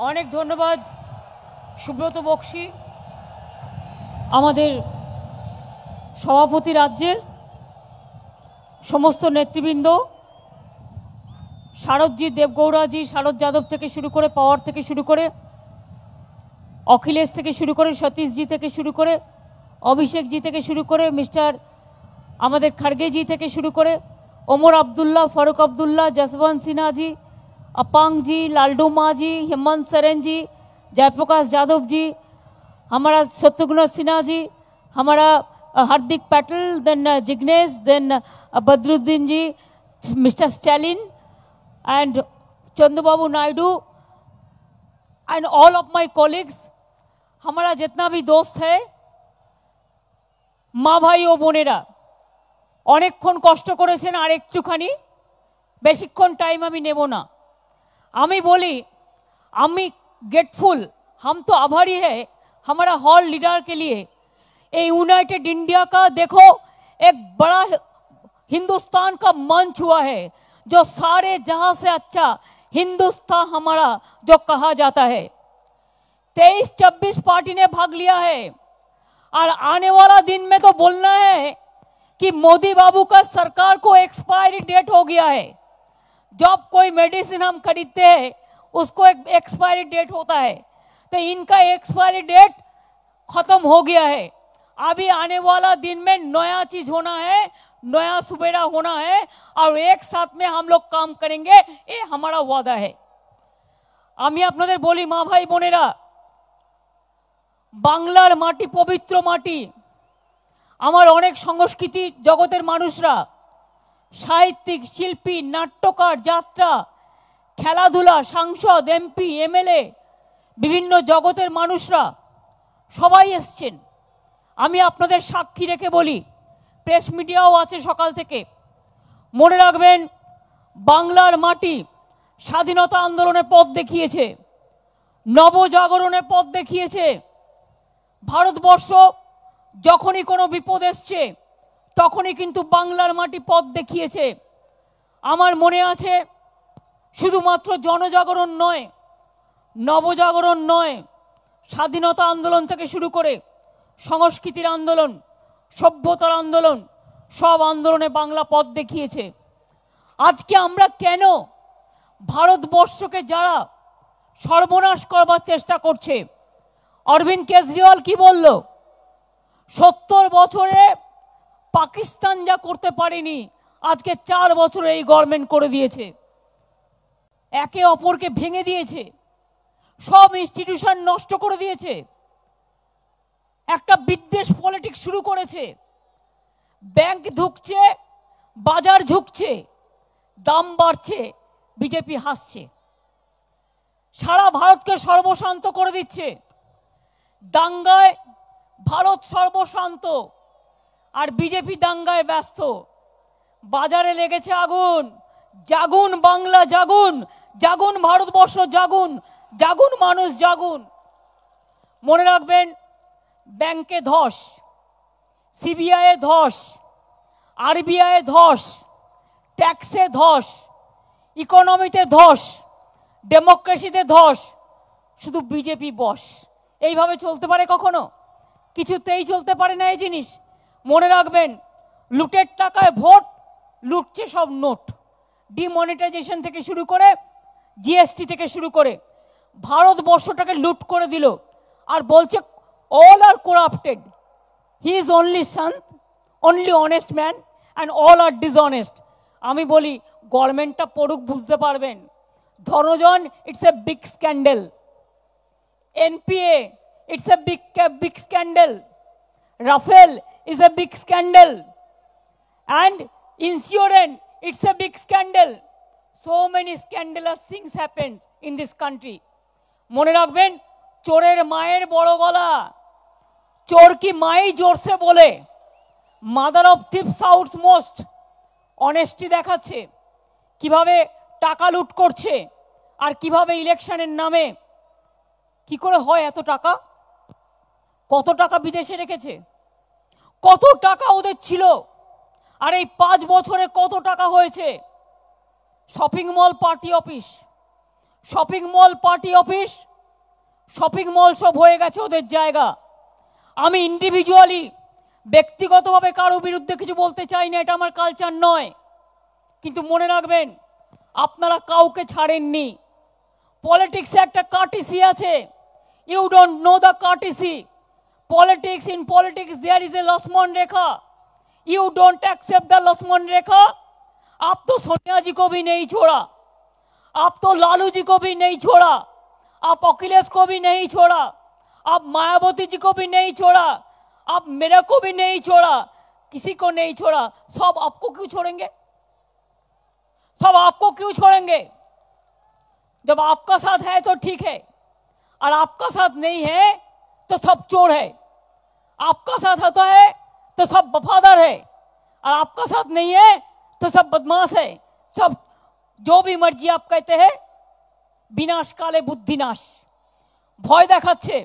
অনেক ধন্যবাদ সুব্রত বক্সী, আমাদের সভাপতি, রাজ্যের সমস্ত নেতৃবৃন্দ, শারদজি, দেবগৌড়াজি, শারদ যাদব থেকে শুরু করে, পাওয়ার থেকে শুরু করে, অখিলেশ থেকে শুরু করে, সতীশজি থেকে শুরু করে, অভিষেকজি থেকে শুরু করে, মিস্টার আমাদের খার্গেজি থেকে শুরু করে, ওমর আবদুল্লাহ, ফারুক अब्दुल्ला, जसवंत सिन्हा जी, अपांग जी, लालडू माँ जी, हेमंत सोरेन जी, जयप्रकाश यादव जी, हमारा शत्रुघ्न सिन्हा जी, हमारा Hardik Patel, then Jignesh, then Badruddin ji, mister Stalin and Chandrababu Naidu and all of my colleagues, हमारा जितना भी दोस्त है, माँ भाई ओ बोनेरा অনেকক্ষণ কষ্ট করেছেন, আর একটুখানি বেশিক্ষণ টাইম আমি নেব না। আমি বলি আমি ग्रेटफुल, हम तो आभारी है हमारा हॉल लीडर के लिए। ये यूनाइटेड इंडिया का देखो एक बड़ा हिंदुस्तान का मंच हुआ है, जो सारे जहां से अच्छा हिंदुस्तान हमारा जो कहा जाता है। 23-26 पार्टी ने भाग लिया है, और आने वाला दिन में तो बोलना है कि मोदी बाबू का सरकार को एक्सपायरी डेट हो गया है। जब कोई मेडिसिन हम खरीदते हैं उसको एक एक्सपायरी डेट होता है, तो इनका एक्सपायरी डेट खत्म हो गया है। अभी आने वाला दिन में नया चीज होना है, नया सुबेरा होना है, और एक साथ में हम लोग काम करेंगे, ये हमारा वादा है। আমি আপনাদের বলি মা ভাই বোনেরা, বাংলার মাটি পবিত্র মাটি। আমার অনেক সংস্কৃতি জগতের মানুষরা, সাহিত্যিক, শিল্পী, নাট্যকার, যাত্রা, খেলাধুলা, সাংসদ, এমপি, এমএলএ, বিভিন্ন জগতের মানুষরা সবাই এসছেন। আমি আপনাদের সাক্ষী রেখে বলি, প্রেস মিডিয়াও আছে সকাল থেকে। মনে রাখবেন, বাংলার মাটি স্বাধীনতা আন্দোলনে পথ দেখিয়েছে, নবজাগরণে পথ দেখিয়েছে। ভারতবর্ষ যখনই কোনো বিপদ এসছে তখনই কিন্তু বাংলার মাটি পথ দেখিয়েছে। আমার মনে আছে, শুধুমাত্র জনজাগরণ নয়, নবজাগরণ নয়, স্বাধীনতা আন্দোলন থেকে শুরু করে সংস্কৃতির আন্দোলন, সভ্যতার আন্দোলন, সব আন্দোলনে বাংলা পথ দেখিয়েছে। আজকে আমরা কেন ভারতবর্ষকে যারা সর্বনাশ করবার চেষ্টা করছে, অরবিন্দ কেজরিওয়াল কি বলল, 70 বছরে পাকিস্তান যা করতে পারেনি আজকে 4 বছরে এই গভর্নমেন্ট করে দিয়েছে। একে অপরকে ভেঙে দিয়েছে, সব ইনস্টিটিউশন নষ্ট করে দিয়েছে, একটা বিদ্বেষ পলিটিক্স শুরু করেছে। ব্যাংক ঢুকছে, বাজার ঝুঁকছে, দাম বাড়ছে, বিজেপি হাসছে। সারা ভারতকে সর্বশান্ত করে দিচ্ছে। দাঙ্গায় ভারত সর্বশান্ত, আর বিজেপি দাঙ্গায় ব্যস্ত। বাজারে লেগেছে আগুন। জাগুন বাংলা, জাগুন, জাগুন ভারতবর্ষ, জাগুন, জাগুন মানুষ, জাগুন। মনে রাখবেন, ব্যাংকে ধস, সিবিআই এ ধস, আরবিআই এ ধস, ট্যাক্সে ধস, ইকোনমিতে ধস, ডেমোক্রেসিতে ধস, শুধু বিজেপি বস। এইভাবে চলতে পারে কখনো? কিছুতেই চলতে পারে না এই জিনিস। মনে রাখবেন, লুটের টাকায় ভোট, লুটছে সব নোট। ডিমনিটাইজেশন থেকে শুরু করে, জিএসটি থেকে শুরু করে ভারতবর্ষটাকে লুট করে দিল, আর বলছে all are corrupted, he is only saint, only honest man, and all are dishonest. আমি বলি, গভর্নমেন্টটা পড়ুক, বুঝতে পারবেন। ধনজন, it's a big scandal. NPA, it's a big scandal. Rafale is a big scandal. And insurance, it's a big scandal. So many scandalous things happen in this country. মনে রাখবেন, চোরের মায়ের বড় গলা। চোর কি মাই জোরসে বলে। Mother of thief south's most. Honesty দেখাচ্ছে, কিভাবে টাকা লুট করছে, আর কিভাবে ইলেকশনের নামে কি করে হয় এত টাকা। কত টাকা বিদেশে রেখেছে, কত টাকা ওদের ছিল, আর এই 5 বছরে কত টাকা হয়েছে। Shopping mall party office, shopping mall party office shopping mall সব হয়ে গেছে ওদের জায়গা। আমি ইন্ডিভিজুয়ালি ব্যক্তিগতভাবে কারো বিরুদ্ধে কিছু বলতে চাই না, এটা আমার কালচার নয়, কিন্তু মনে রাখবেন আপনারা কাউকে ছাড়েননি। পলিটিক্সে একটা কার্টিসি আছে, you don't know the courtesy. Politics in politics there is a Lakshman Rekha, you don't accept the Lakshman Rekha. आप तो सोनिया जी को भी नहीं छोड़ा, आप तो लालू जी को भी नहीं छोड़ा, आप अखिलेश को भी नहीं छोड़ा, आप मायावती जी को भी नहीं छोड़ा, आप मेरे को भी नहीं छोड़ा, किसी को नहीं छोड़ा। सब आपको क्यों छोड़ेंगे? सब आपको क्यों छोड़ेंगे? जब आपका साथ है तो ठीक है, और आपका साथ नहीं है तो सब चोर है। आपका साथ होता है तो सब वफादार है, और आपका साथ नहीं है तो सब बदमाश है। सब जो भी मर्जी आप कहते हैं, বিনাশ কালে বুদ্ধিনাশ। ভয় দেখাচ্ছে,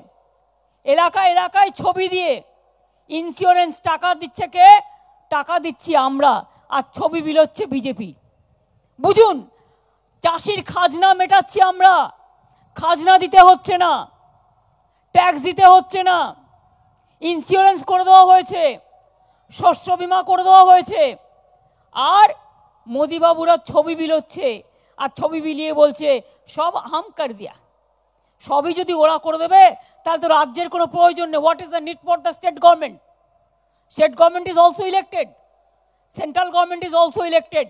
এলাকায় এলাকায় ছবি দিয়ে ইন্স্যুরেন্স টাকা দিচ্ছে কে? টাকা দিচ্ছি আমরা, আর ছবি বিলোচ্ছে বিজেপি। বুঝুন, চাষির খাজনা মেটাচ্ছি আমরা, খাজনা দিতে হচ্ছে না, ট্যাক্স দিতে হচ্ছে না, ইন্স্যুরেন্স করে দেওয়া হয়েছে, শস্য বিমা করে দেওয়া হয়েছে, আর মোদিবাবুরা ছবি বিলোচ্ছে, আর ছবি বিলিয়ে বলছে সব হাম কর দিয়া। সবই যদি ওরা করে দেবে তাহলে তো রাজ্যের কোনো প্রয়োজন নেই। What is the need for the state government? State government is also elected, central government is also elected,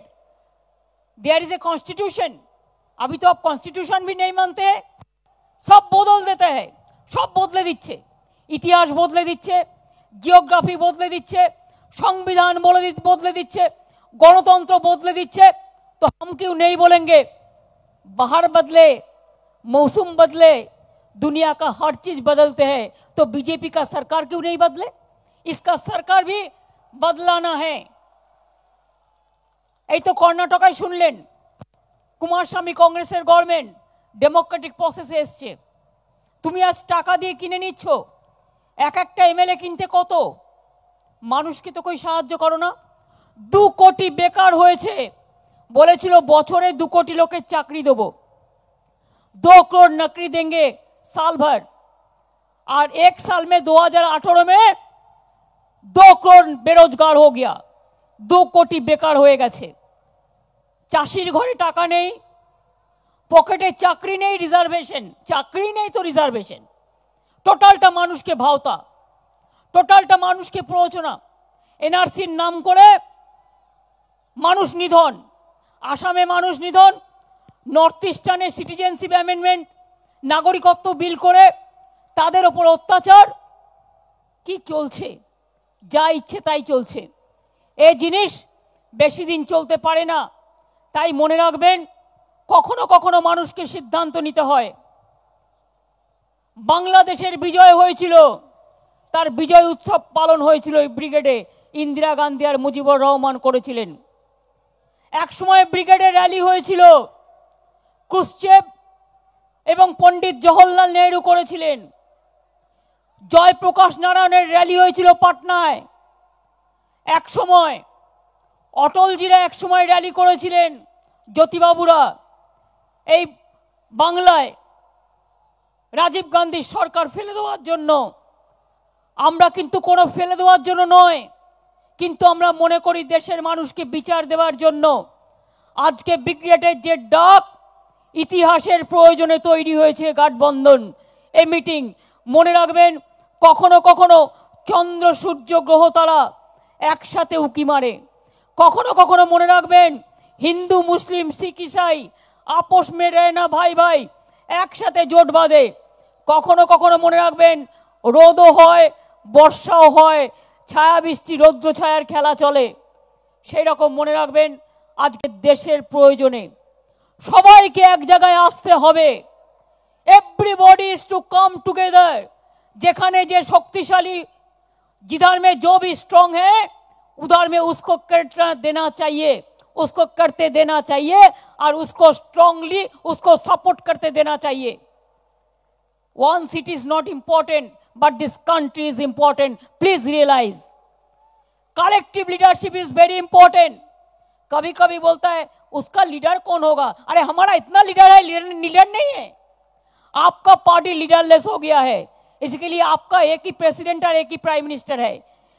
there is a constitution. अभी तो आप कॉन्स्टिट्यूशन भी नहीं मानते हैं, सब बदल देते हैं, सब बदले दिच्छे, इतिहास बदले दिच्छे, जियोग्राफी बदले दिच्छे, संविधान बदले दिच्छे, गणतंत्र बदले दिच्छे। तो हम क्यों नहीं बोलेंगे? बाहर बदले, मौसम बदले, दुनिया का हर चीज बदलते हैं, तो बीजेपी का सरकार क्यों नहीं बदले? इसका सरकार भी बदलाना है। এই তো কর্ণাটকায় শুনলেন কুমারস্বামী কংগ্রেসের গভর্নমেন্ট ডেমোক্রেটিক প্রসেসে এসছে। তুমি আজ টাকা দিয়ে কিনে নিচ্ছ, এক একটা এমএলএ কিনতে কত? মানুষকে তো কই সাহায্য করো না। 2 কোটি বেকার হয়েছে, বলেছিল বছরে 2 কোটি লোকের চাকরি দেবো, 2 करोड़ नौकरी देंगे साल भर, और 1 साल में 2018 में 2 करोड़ बेरोजगार हो गया, 2 कोटी बेकार हो गए। চাষির ঘরে টাকা নেই, পকেটে চাকরি নেই, রিজার্ভেশন, চাকরি নেই তো রিজার্ভেশন, টোটালটা মানুষকে ভাওতা, টোটালটা মানুষকে প্ররোচনা। এনআরসির নাম করে মানুষ নিধন, আসামে মানুষ নিধন, নর্থ ইস্টার্নে সিটিজেনশিপ অ্যামেন্ডমেন্ট নাগরিকত্ব বিল করে তাদের ওপর অত্যাচার। কি চলছে? যা ইচ্ছে তাই চলছে। এই জিনিস বেশি দিন চলতে পারে না, তাই মনে রাখবেন কখনো কখনো মানুষকে সিদ্ধান্ত নিতে হয়। বাংলাদেশের বিজয় হয়েছিল, তার বিজয় উৎসব পালন হয়েছিল এই ব্রিগেডে, ইন্দিরা গান্ধী আর মুজিবুর রহমান করেছিলেন। এক সময় ব্রিগেডে র্যালি হয়েছিল, ক্রুশ্চেভ এবং পণ্ডিত জওহরলাল নেহরু করেছিলেন। জয়প্রকাশ নারায়ণের র্যালি হয়েছিল পাটনায়। এক সময় অটলজিরা এক সময় র্যালি করেছিলেন, জ্যোতিবাবুরা। এই বাংলায় রাজীব গান্ধীর সরকার ফেলে দেওয়ার জন্য। আমরা কিন্তু কোনো ফেলে দেওয়ার জন্য নয়, কিন্তু আমরা মনে করি দেশের মানুষকে বিচার দেওয়ার জন্য। আজকে ব্রিগেডের যে ডাক, ইতিহাসের প্রয়োজনে তৈরি হয়েছে গাঠবন্ধন, এই মিটিং। মনে রাখবেন কখনো কখনো চন্দ্র সূর্য গ্রহ তারা একসাথে উকি মারে। কখনো কখনো মনে রাখবেন হিন্দু মুসলিম শিখ ইসাই আপোষ মে রহে না ভাই ভাই, একসাথে জোট বাঁধে। কখনো কখনো মনে রাখবেন রোদও হয়, বর্ষাও হয়, ছায়া বৃষ্টি রৌদ্র ছায়ার খেলা চলে। সেই রকম মনে রাখবেন আজকে দেশের প্রয়োজনে সবাইকে এক জায়গায় আসতে হবে। Everybody is to come together. যেখানে যে শক্তিশালী, जिधर में जो भी स्ट्रांग है उधर में उसको करना देना चाहिए, उसको करते देना चाहिए, और उसको स्ट्रांगली उसको सपोर्ट करते देना चाहिए। One city is not important, but this country is important. Please realize collective leadership is very important. कभी कभी बोलता है उसका लीडर कौन होगा? अरे हमारा इतना लीडर है, लीडर नहीं है। आपका पार्टी लीडरलेस हो गया है, इसके लिए आपका एक ही प्रेसिडेंट और एक ही प्राइम मिनिस्टर है।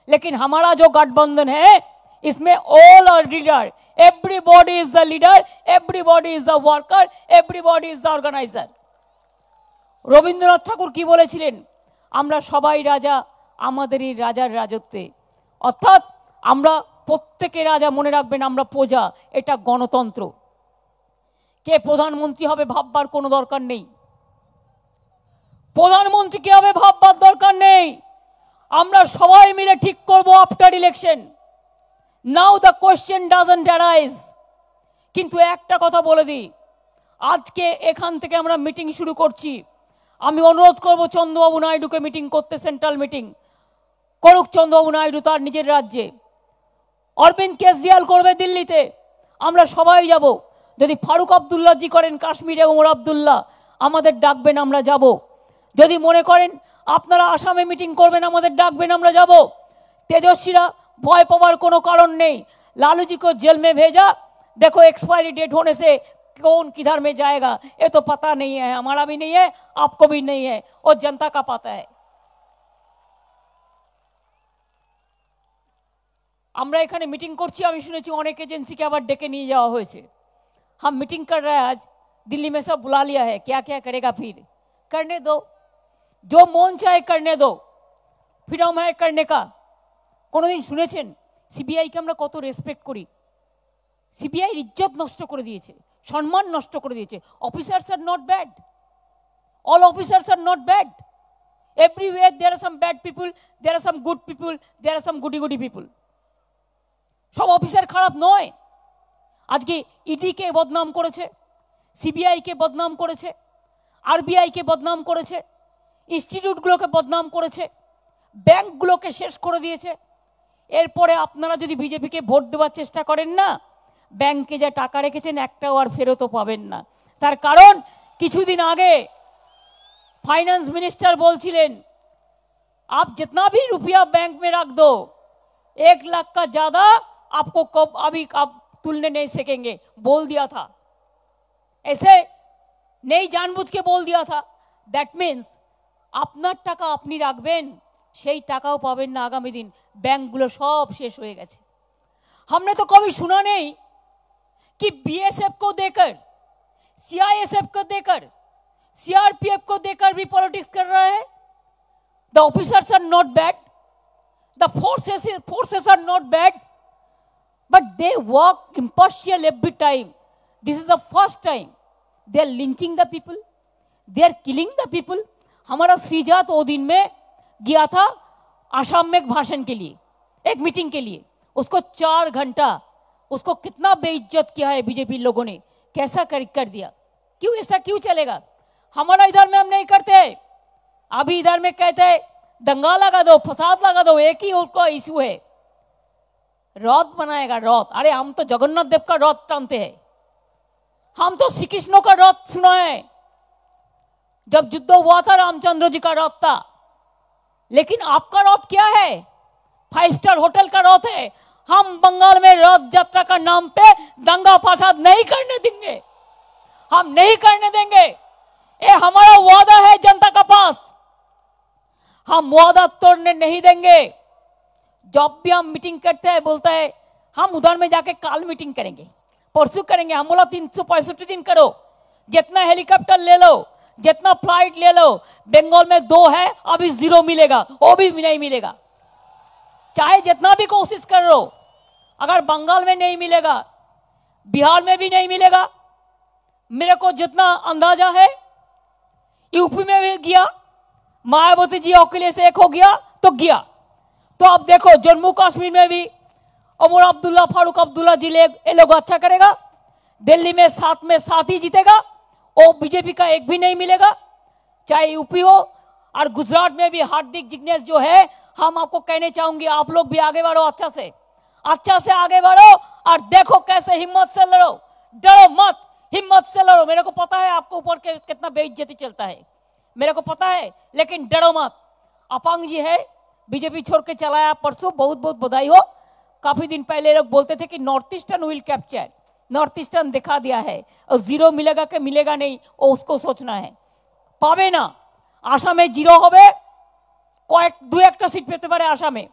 लेकिन हमारा जो गठबंधन है इसमें all are leader, everybody is the leader, everybody is the worker, everybody is the organizer. Rabindranath Tagore কি বলেছিলেন? আমরা সবাই রাজা আমাদেরই রাজার রাজত্বে। অর্থাৎ আমরা প্রত্যেকে রাজা, মনে রাখবেন আমরা প্রজা, এটা গণতন্ত্র। কে প্রধানমন্ত্রী হবে ভাববার কোনো দরকার নেই, প্রধানমন্ত্রী কে হবে ভাববার দরকার নেই, আমরা সবাই মিলে ঠিক করব after election. Now the question doesn't arise. কিন্তু একটা কথা বলে দিই, আজকে এখান থেকে আমরা মিটিং শুরু করছি। আমি অনুরোধ করব চন্দ্রবাবু নাইডুকে মিটিং করতে, সেন্ট্রাল মিটিং করুক চন্দ্রবাবু নাইডু তার নিজের রাজ্যে। অরবিন্দ কেজরিওয়াল করবে দিল্লিতে, আমরা সবাই যাব। যদি ফারুক আবদুল্লাহ জি করেন কাশ্মীরে, ওমর আবদুল্লাহ, আমাদের ডাকবেন, আমরা যাব। যদি মনে করেন আপনারা আসামে মিটিং করবেন, আমাদের ডাকবেন, আমরা যাব। তেজস্বীরা ভয় পাওয়ার কোনো কারণ নেই। लालू जी को जेल में भेजा, देखो एक्सपायरी डेट होने से कौन किधर में जाएगा ये तो पता नहीं है, हमारा भी नहीं है, आपको भी नहीं है, और जनता का पता है। আমরা এখানে মিটিং করছি, আমি শুনেছি অনেক এজেন্সিকে আবার ডেকে নিয়ে যাওয়া হয়েছে। हम मीटिंग कर रहे हैं आज, दिल्ली में सब बुला लिया है, क्या क्या करेगा फिर, करने दो, जो मन चाहे करने दो, फ्रीडम है करने का। কোনোদিন শুনেছেন সিবিআইকে আমরা কত রেসপেক্ট করি? সিবিআই ইজ্জত নষ্ট করে দিয়েছে, সম্মান নষ্ট করে দিয়েছে। Officers are not bad, all officers are not bad, everywhere there are some bad people, there are some good people, there are some goody goody people. সব অফিসার খারাপ নয়। আজকে ইডিকে বদনাম করেছে, সিবিআইকে বদনাম করেছে, আরবিআইকে বদনাম করেছে, ইনস্টিটিউটগুলোকে বদনাম করেছে, ব্যাংকগুলোকে শেষ করে দিয়েছে। এরপরে আপনারা যদি বিজেপিকে ভোট দেওয়ার চেষ্টা করেন না, ব্যাংকে যা টাকা রেখেছেন একটাও আর ফেরতও পাবেন না। তার কারণ কিছুদিন আগে फाइनेंस मिनिस्टर बोलছিলেন आप जितना भी रुपया बैंक में रख दो 1 लाख का ज्यादा आपको कब अभी आप तुलने नहीं सकेंगे, बोल दिया था। ऐसे नहीं जानबूझ के बोल दिया था। दैट मीन्स আপনার টাকা আপনি রাখবেন, সেই টাকাও পাবেন না আগামী দিন। ব্যাংকগুলো সব শেষ হয়ে গেছে। हमने तो कभी सुना नहीं कि बीएसएफ को देकर, सीआईएसएफ को देकर, सीआरपीएफ को देकर भी पॉलिटिक्स कर रहा है। The officers are not bad, the forces are not bad, but they work impartial every time. This is the first time they are lynching the people, they are killing the people. हमारा श्रीजात वो दिन में गया था आसाम में एक भाषण के लिए, एक मीटिंग के लिए, उसको 4 घंटा, उसको कितना बेइज्जत किया है बीजेपी लोगों ने, कैसा कर दिया। क्यों ऐसा क्यों चलेगा? हमारा इधर में हम नहीं करते, अभी इधर में कहते हैं दंगा लगा दो, फसाद लगा दो, एक ही उसका इशू है, रथ बनाएगा रथ। अरे हम तो जगन्नाथ देव का रथ टानते हैं, हम तो श्री कृष्ण का रथ सुना है, जब युद्ध हुआ था रामचंद्र जी का रथ था। लेकिन आपका रथ क्या है? 5 स्टार होटल का रथ है। हम बंगाल में रथ यात्रा का नाम पे दंगा फसाद नहीं करने देंगे, हम नहीं करने देंगे। ये हमारा वादा है जनता का पास, हम वादा तोड़ने नहीं देंगे। जब भी हम मीटिंग करते हैं बोलता है हम उधर में जाके काल मीटिंग करेंगे, परसों करेंगे। हम बोला 365 दिन करो, जितना हेलीकॉप्टर ले लो, जितना फ्लाइट ले लो। बंगाल में 2 है, अभी 0 मिलेगा, वो भी नहीं मिलेगा। चाहे जितना भी कोशिश कर लो, अगर बंगाल में नहीं मिलेगा, बिहार में भी नहीं मिलेगा। मेरे को जितना अंदाजा है यूपी में भी गया, मायावती जी अकेले से एक हो गया तो गया। तो अब देखो जम्मू कश्मीर में भी उमर अब्दुल्ला, फारूक अब्दुल्ला जी ये लोग अच्छा करेगा। दिल्ली में 7 ही जीतेगा, वो बीजेपी का एक भी नहीं मिलेगा। चाहे यूपी हो और गुजरात में भी हार्दिक जिग्नेश जो है, हम आपको कहने चाहूंगी आप लोग भी आगे बढ़ो, अच्छा से आगे बढ़ो और देखो कैसे हिम्मत से लड़ो, डरो मत, हिम्मत से लड़ो। मेरे को पता है आपको ऊपर के कितना बेइज्जती चलता है, मेरे को पता है, लेकिन डरो मत। अपांग जी है, बीजेपी छोड़ के चलाया परसों, बहुत बहुत बधाई हो। काफी दिन पहले लोग बोलते थे कि north eastern will capture, north eastern दिखा दिया है, और 0 मिलेगा कि मिलेगा नहीं वो उसको सोचना है। পাবে না। আসামে জিরো হবে, দু একটা সিট পেতে পারে আসামে।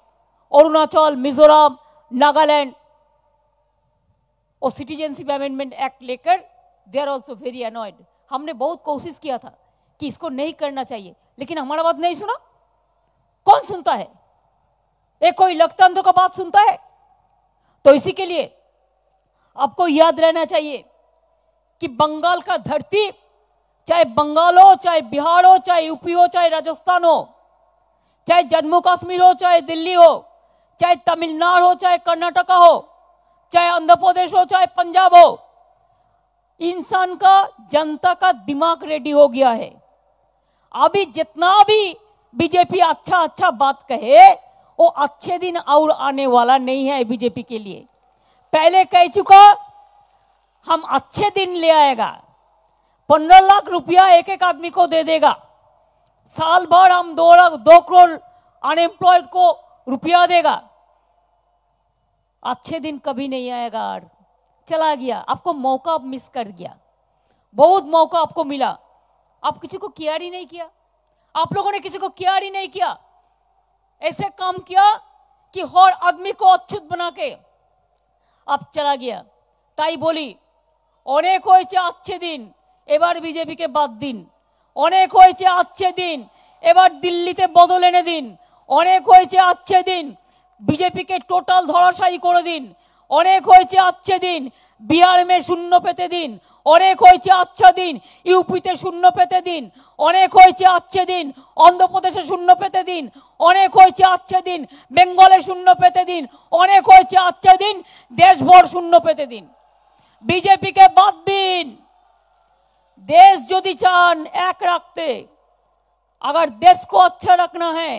অরুণাচল, मिजोरम, नागालैंड और सिटीजनशिप अमेंडमेंट एक्ट लेकर they are also very annoyed. हमने बहुत कोशिश किया था कि इसको नहीं करना चाहिए, लेकिन हमारा बात नहीं सुना। कौन सुनता है? एक कोई लोकतंत्र का बात सुनता है? तो इसी के लिए आपको याद रहना चाहिए कि बंगाल का धरती, चाहे बंगाल हो, चाहे बिहार हो, चाहे यूपी हो, चाहे राजस्थान हो, चाहे जम्मू कश्मीर हो, चाहे दिल्ली हो, चाहे तमिलनाडु हो, चाहे कर्नाटका हो, चाहे आंध्र प्रदेश हो, चाहे पंजाब हो, इंसान का, जनता का दिमाग रेडी हो गया है। अभी जितना भी बीजेपी अच्छा अच्छा बात कहे, वो अच्छे दिन और आने वाला नहीं है बीजेपी के लिए। पहले कह चुका, हम अच्छे दिन ले आएगा। 15 लाख रुपया एक एक आदमी को दे देगा। साल भर हम 2 करोड़ अनएम्प्लॉयड को रुपया देगा। अच्छे दिन कभी नहीं आएगा। चला गया, आपको मौका मिस कर गया। बहुत मौका आपको मिला, आप किसी को केयर ही नहीं किया। आप लोगों ने किसी को केयर ही नहीं किया। ऐसे काम किया कि हर आदमी को अछूत बना के अब चला गया। ताई बोली অনেক হয়েছে अच्छे दिन, এবার বিজেপি কে বাদ দিন। অনেক হয়েছে अच्छे दिन, এবার দিল্লিতে বদল এনে দিন। অনেক হয়েছে अच्छे दिन, बीजेपी के टोटाल धराशायी করে দিন। অনেক হয়েছে अच्छे दिन, बिहार में शून्य पेते दिन। অনেক হয়েছে अच्छा दिन, यूपीতে শূন্য পেতে দিন। অনেক হয়েছে अच्छे दिन, आंध्र प्रदेशে শূন্য পেতে দিন। অনেক হয়েছে अच्छे दिन, বেঙ্গলে শূন্য পেতে দিন। অনেক হয়েছে अच्छा दिन, দেশভর শূন্য পেতে দিন। बीजेपी के बाद दिन। देश यदि चान एक रखते, अगर देश को अच्छा रखना है,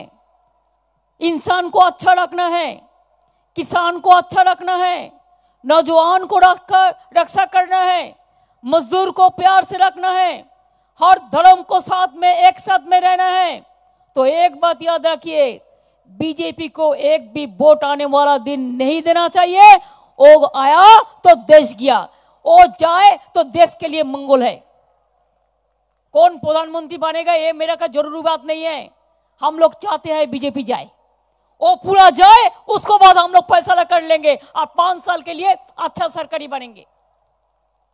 इंसान को अच्छा रखना है, किसान को अच्छा रखना है, नौजवान को रक्षा करना है, मजदूर को प्यार से रखना है, हर धर्म को साथ में एक साथ में रहना है, तो एक बात याद रखिए, बीजेपी को एक भी वोट आने वाला दिन नहीं देना चाहिए। ओ आया तो देश गया, ओ जाए तो देश के लिए मंगल है। कौन प्रधानमंत्री बनेगा ये मेरा का जरूरी बात नहीं है। हम लोग चाहते हैं बीजेपी जाए, वो पूरा जाए, उसको बाद हम लोग फैसला कर लेंगे और 5 साल के लिए अच्छा सरकारी बनेंगे।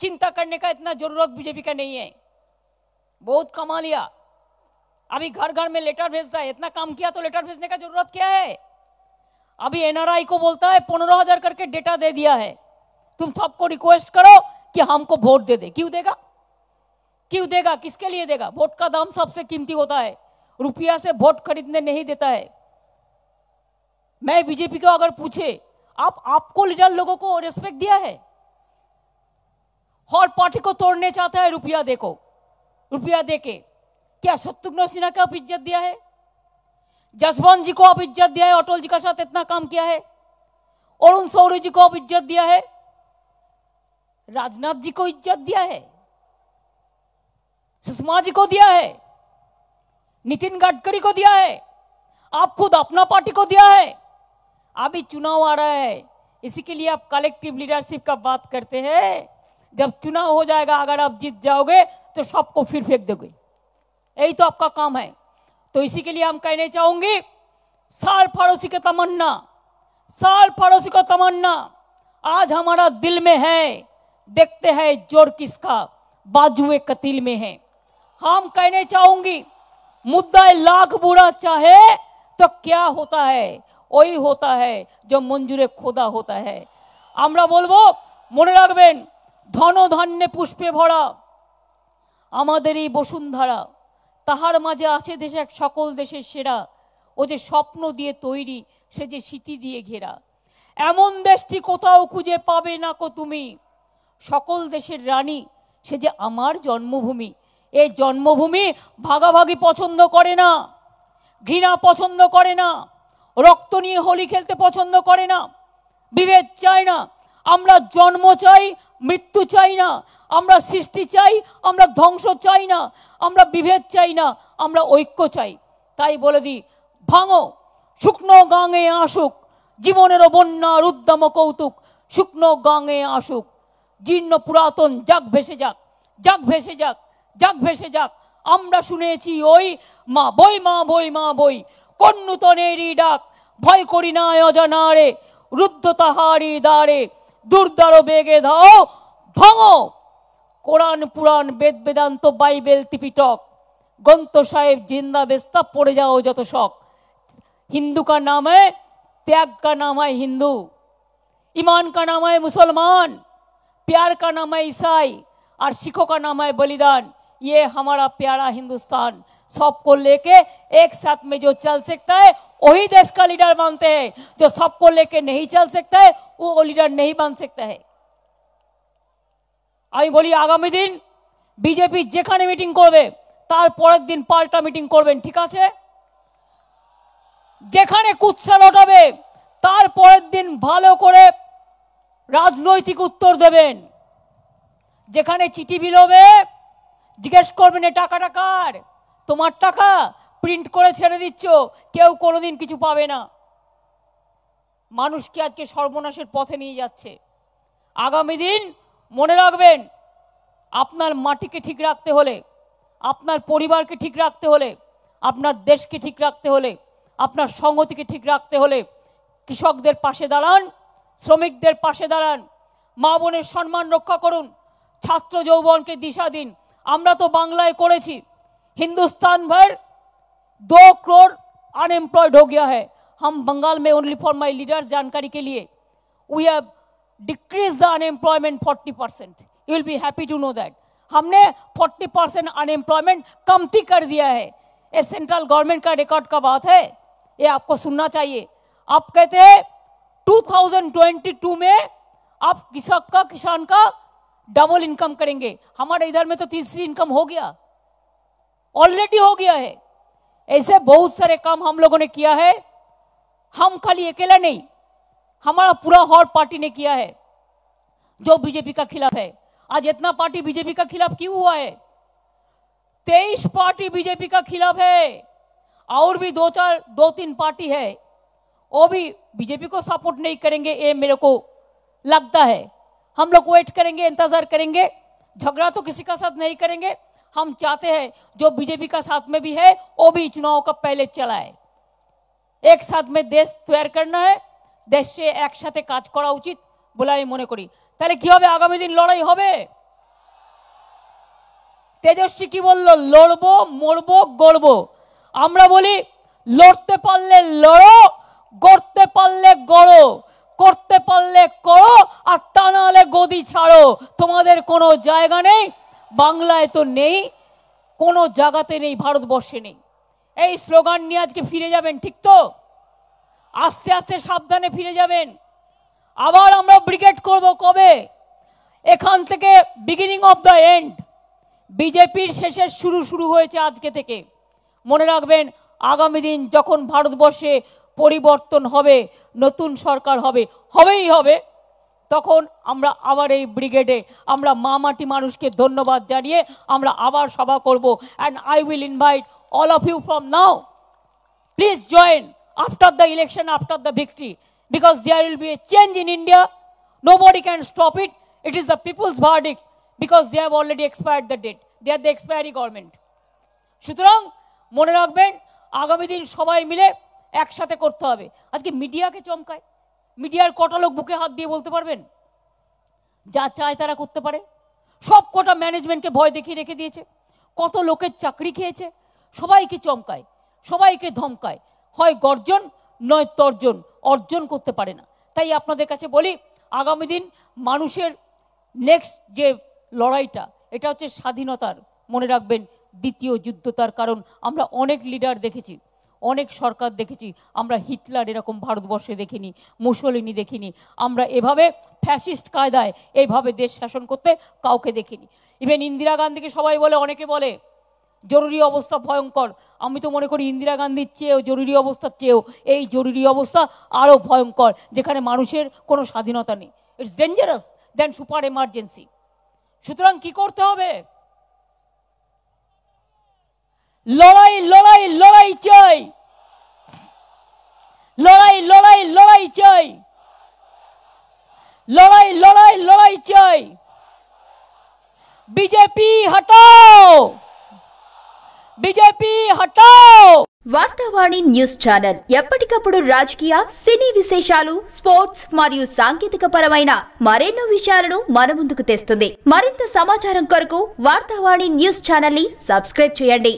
चिंता करने का इतना जरूरत बीजेपी का नहीं है। बहुत कमा लिया, अभी घर घर में लेटर भेजता है। इतना काम किया तो लेटर भेजने का जरूरत क्या है? अभी एनआरआई को बोलता है 15,000 करके डेटा दे दिया है, तुम सबको रिक्वेस्ट करो कि हमको वोट दे दे। क्यों देगा? क्यों देगा? किसके लिए देगा? वोट का दाम सबसे कीमती होता है, रुपया से वोट खरीदने नहीं देता है। मैं बीजेपी को अगर पूछे, आपको लीडर लोगों को रिस्पेक्ट दिया है? हर पार्टी को तोड़ने चाहता है रुपया देके। क्या शत्रुघ्न सिन्हा को आप इज्जत दिया है? जसवंत जी को आप इज्जत दिया है? अटल जी का साथ इतना काम किया है। अरुण शौरी जी को आप इज्जत दिया है? राजनाथ जी को इज्जत दिया है? सुषमा जी को दिया है? नितिन गडकरी को दिया है? आप खुद अपना पार्टी को दिया है? अभी चुनाव आ रहा है, इसी के लिए आप कलेक्टिव लीडरशिप का बात करते हैं। जब चुनाव हो जाएगा, अगर आप जीत जाओगे तो सबको फिर फेंक दोगे। यही तो आपका काम है। तो इसी के लिए हम कहने चाहूंगी, साल पड़ोसी की तमन्ना, साल पड़ोसी को तमन्ना आज हमारा दिल में है। देखते हैं जोर किसका बाजुए कतील में है। हम कहने चाहूंगी, मुद्दा लाख बुरा चाहे तो क्या होता है, वही होता है जो मंजूरे खोदा होता है। আমরা বলবো, মনে রাখবেন, ধন ধান্যে পুষ্পে ভরা আমাদের এই বসুন্ধরা, তাহার মাঝে আছে দেশে এক সকল দেশের সেরা। ও যে স্বপ্ন দিয়ে তৈরি, সে যে স্মৃতি দিয়ে ঘেরা। এমন দেশটি কোথাও খুঁজে পাবে না কো তুমি, সকল দেশের রানী সে যে আমার জন্মভূমি। এই জন্মভূমি ভাগাভাগি পছন্দ করে না, ঘৃণা পছন্দ করে না, রক্ত নিয়ে হোলি খেলতে পছন্দ করে না, বিভেদ চায় না। আমরা জন্ম চাই, মৃত্যু চাই না। আমরা সৃষ্টি চাই, আমরা ধ্বংস চাই না। আমরা বিভেদ চাই না, আমরা ঐক্য চাই। তাই বলে দিই, ভাঙো শুকনো গাঙে আসুক জীবনের বন্যার উদ্যম কৌতুক। শুকনো গাঙে আসুক, জীর্ণ পুরাতন যাক ভেসে যাক, যাক ভেসে যাক, যাক ভেসে যাক। আমরা শুনেছি ওই মা বই মা বই মা বই, কোন নূতনেরই ডাক, ভয় করি না অজানারে, রুদ্ধ তাহারি দ্বারে, দুর্দার বেগে ধাও ভাঙো। কোরআন পুরাণ বেদ বেদান্ত বাইবেল ত্রিপিটক, গ্রন্থ साहेब जिंदा बेस्ता पड़े जाओ যত शौक। हिंदू का नाम है त्याग, का नाम है हिंदू, ईमान का नाम है मुसलमान, प्यार का नाम है ईसाई और सिखों का नाम है बलिदान। ये हमारा प्यारा हिंदुस्तान, सबको लेके एक साथ में जो चल सकता है वही देश का लीडर बनते हैं। जो सबको लेके नहीं चल सकता है वो लीडर नहीं बन सकता है। আমি বলি আগামী দিন বিজেপি যেখানে মিটিং করবে তার পরের দিন পাল্টা মিটিং করবেন, ঠিক আছে? যেখানে কুৎসা লটাবে তার পরের দিন ভালো করে রাজনৈতিক উত্তর দেবেন। যেখানে চিঠি বিলোবে জিজ্ঞেস করবেন এ টাকাটা কার, তোমার টাকা, প্রিন্ট করে ছেড়ে দিচ্ছ, কেউ কোনোদিন কিছু পাবে না। মানুষকে আজকে সর্বনাশের পথে নিয়ে যাচ্ছে। আগামী দিন মনে রাখবেন, আপনার মাটিকে ঠিক রাখতে হলে, আপনার পরিবারকে ঠিক রাখতে হলে, আপনার দেশকে ঠিক রাখতে হলে, আপনার সংহতিকে ঠিক রাখতে হলে কৃষকদের পাশে দাঁড়ান, শ্রমিকদের পাশে দাঁড়ান, মা বোনের সম্মান রক্ষা করুন, ছাত্র যৌবনকে দিশা দিন। আমরা তো বাংলায় করেছি, हिंदुस्तान भर 2 करोड़ अनएम्प्लॉयड हो गया है। हम बंगाल में ओनली फॉर माई लीडर्स जानकारी के लिए we have decrease the unemployment 40%। You will be happy to know that हमने 40% अनएम्प्लॉयमेंट कमती कर दिया है। ये सेंट्रल गवर्नमेंट का रिकॉर्ड का बात है, ये आपको सुनना चाहिए। आप कहते हैं 2022 में आप किसान का डबल इनकम करेंगे, हमारे इधर में तो तीसरी इनकम हो गया, ऑलरेडी हो गया है। ऐसे बहुत सारे काम हम लोगों ने किया है। हम खाली अकेला नहीं, हमारा पूरा हॉल पार्टी ने किया है जो बीजेपी का खिलाफ है। आज इतना पार्टी बीजेपी का खिलाफ क्यों हुआ है? 23 पार्टी बीजेपी का खिलाफ है, और भी 2-3 पार्टी है वो भी बीजेपी को सपोर्ट नहीं करेंगे, ये मेरे को लगता है। हम लोग वेट करेंगे, इंतजार करेंगे, झगड़ा तो किसी का साथ नहीं करेंगे। हम चाहते हैं जो बीजेपी का साथ में भी है वो भी चुनाव का पहले चलाए। एक साथ में देश तैयार करना है, देश से एक साथे काज करा उचित বলে আমি মনে করি। তাহলে কি হবে? আগামী দিন লড়াই হবে। তেজস্বী কি বলল? লড়বো, মরবো, গড়বো। আমরা বলি লড়তে পারলে লড়ো, গড়তে পারলে গড়ো, করতে পারলে করো, আর তা নাহলে গদি ছাড়ো। তোমাদের কোনো জায়গা নেই, বাংলায় তো নেই, কোনো জায়গাতে নেই, ভারতবর্ষে নেই। এই স্লোগান নিয়ে আজকে ফিরে যাবেন, ঠিক তো? আস্তে আস্তে সাবধানে ফিরে যাবেন। আবার আমরা ব্রিগেড করব কবে? এখান থেকে বিগিনিং অফ দ্য এন্ড, বিজেপির শেষের শুরু হয়েছে আজকে থেকে। মনে রাখবেন, আগামী দিন যখন ভারতবর্ষে পরিবর্তন হবে, নতুন সরকার হবে, হবেই হবে, তখন আমরা আবার এই ব্রিগেডে আমরা মা মাটি মানুষকে ধন্যবাদ জানিয়ে আমরা আবার সভা করব। And I will invite all of you from now, please join after the election, after the victory, because there will be a change in India. Nobody can stop it. It is the people's verdict, because they have already expired the date. They are the expiry government. সুতরাং মনে রাখবেন, আগামী দিন সবাই মিলে একসাথে করতে হবে। আজকে মিডিয়াকে চমকায়, মিডিয়ার কটা লোক বুকে হাত দিয়ে বলতে পারবেন যা চায় তারা করতে পারে? সব কটা ম্যানেজমেন্টকে ভয় দেখিয়ে রেখে দিয়েছে, কত লোকের চাকরি খেয়েছে, সবাইকে চমকায়, সবাইকে ধমকায়, হয় গর্জন নয় তর্জন, অর্জন করতে পারে না। তাই আপনাদের কাছে বলি, আগামী দিন মানুষের নেক্সট যে লড়াইটা, এটা হচ্ছে স্বাধীনতার। মনে রাখবেন, দ্বিতীয় যুদ্ধ। তার কারণ আমরা অনেক লিডার দেখেছি, অনেক সরকার দেখেছি, আমরা হিটলার এরকম ভারতবর্ষে দেখিনি, মুসলিনি দেখিনি, আমরা এভাবে ফ্যাসিস্ট কায়দায় এইভাবে দেশ শাসন করতে কাউকে দেখিনি। ইভেন ইন্দিরা গান্ধীকে সবাই বলে, অনেকে বলে জরুরি অবস্থা ভয়ঙ্কর। আমি তো মনে করি ইন্দিরা গান্ধীর চেয়েও, জরুরি অবস্থার চেয়েও এই জরুরি অবস্থা আরও ভয়ঙ্কর, যেখানে মানুষের কোনো স্বাধীনতা নেই। It's dangerous then super emergency. সুতরাং কি করতে হবে? লড়াই লড়াই লড়াই চাই, লড়াই লড়াই লড়াই চাই, লড়াই লড়াই লড়াই চাই। বিজেপি হটাও, బీజేపీ హటాओ। వార్తావాణి న్యూస్ ఛానల్ ఎప్పటికప్పుడు రాజకీయ, సినీ విశేషాలు, స్పోర్ట్స్ మరియు సాంకేతిక పరమైన మరెన్నో విషయాలను మన ముందుకు తెస్తుంది। మరింత సమాచారం కొరకు వార్తావాణి న్యూస్ ఛానల్ ని సబ్స్క్రైబ్ చేయండి।